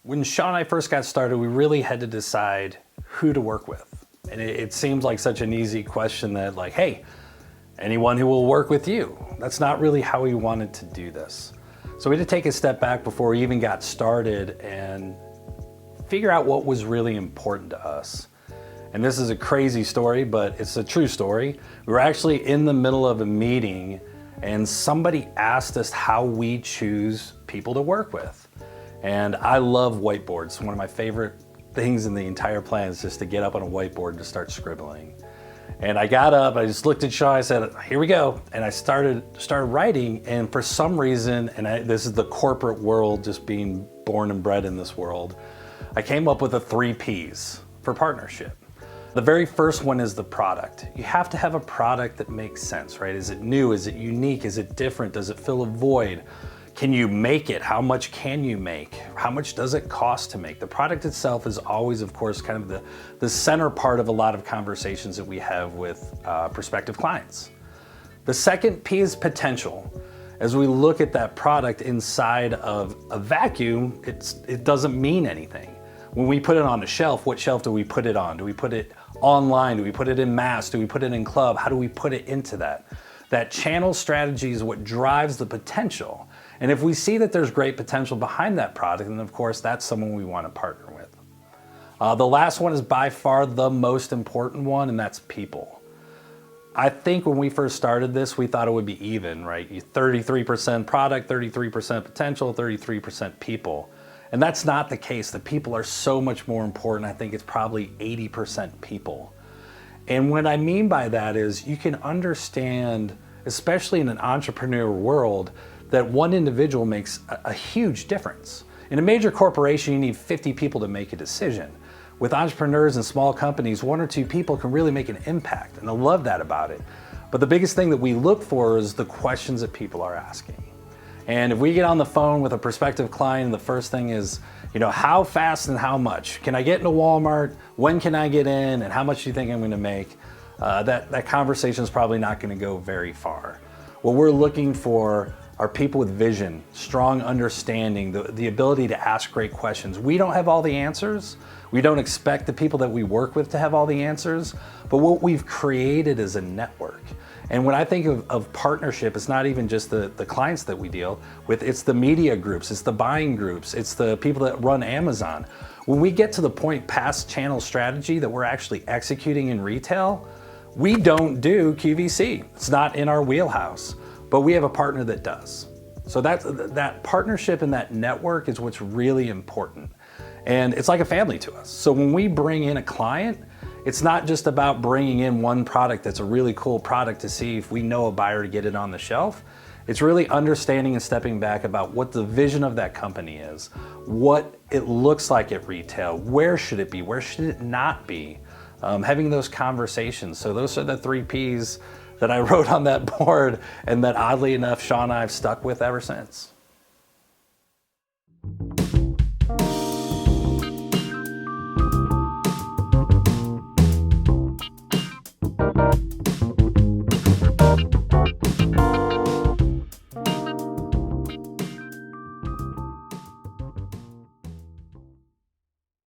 When Sean and I first got started, we really had to decide who to work with. And it seems like such an easy question that like, hey, anyone who will work with you. That's not really how we wanted to do this. So we had to take a step back before we even got started and figure out what was really important to us. And this is a crazy story, but it's a true story. We were actually in the middle of a meeting and somebody asked us how we choose people to work with. And I love whiteboards. One of my favorite things in the entire plan is just to get up on a whiteboard and to start scribbling. And I got up, I just looked at Sean, I said, here we go. And I started writing, and for some reason, and this is the corporate world, just being born and bred in this world, I came up with the 3 Ps for partnership. The very first one is the product. You have to have a product that makes sense, right? Is it new? Is it unique? Is it different? Does it fill a void? Can you make it? How much can you make? How much does it cost to make? The product itself is always, of course, kind of the center part of a lot of conversations that we have with prospective clients. The second P is potential. As we look at that product inside of a vacuum, it doesn't mean anything. When we put it on a shelf, what shelf do we put it on? Do we put it online? Do we put it in mass? Do we put it in club? How do we put it into that? That channel strategy is what drives the potential. And if we see that there's great potential behind that product, then of course that's someone we want to partner with. The last one is by far the most important one, and that's people. I think when we first started this, we thought it would be even, right? 33% product, 33% potential, 33% people. And that's not the case. The people are so much more important. I think it's probably 80% people. And what I mean by that is you can understand, especially in an entrepreneurial world, that one individual makes a huge difference. In a major corporation, you need 50 people to make a decision. With entrepreneurs and small companies, 1 or 2 people can really make an impact, and I love that about it. But the biggest thing that we look for is the questions that people are asking. And if we get on the phone with a prospective client, and the first thing is, how fast and how much? Can I get into Walmart? When can I get in? And how much do you think I'm gonna make? That conversation is probably not gonna go very far. What we're looking for are people with vision, strong understanding, the ability to ask great questions. We don't have all the answers. We don't expect the people that we work with to have all the answers, but what we've created is a network. And when I think of partnership, it's not even just the clients that we deal with, it's the media groups, it's the buying groups, it's the people that run Amazon. When we get to the point past channel strategy that we're actually executing in retail, we don't do QVC. It's not in our wheelhouse. But we have a partner that does. So that partnership and that network is what's really important. And it's like a family to us. So when we bring in a client, it's not just about bringing in one product that's a really cool product to see if we know a buyer to get it on the shelf. It's really understanding and stepping back about what the vision of that company is, what it looks like at retail, where should it be, where should it not be, having those conversations. So those are the 3 Ps that I wrote on that board, and that oddly enough, Sean and I have stuck with ever since.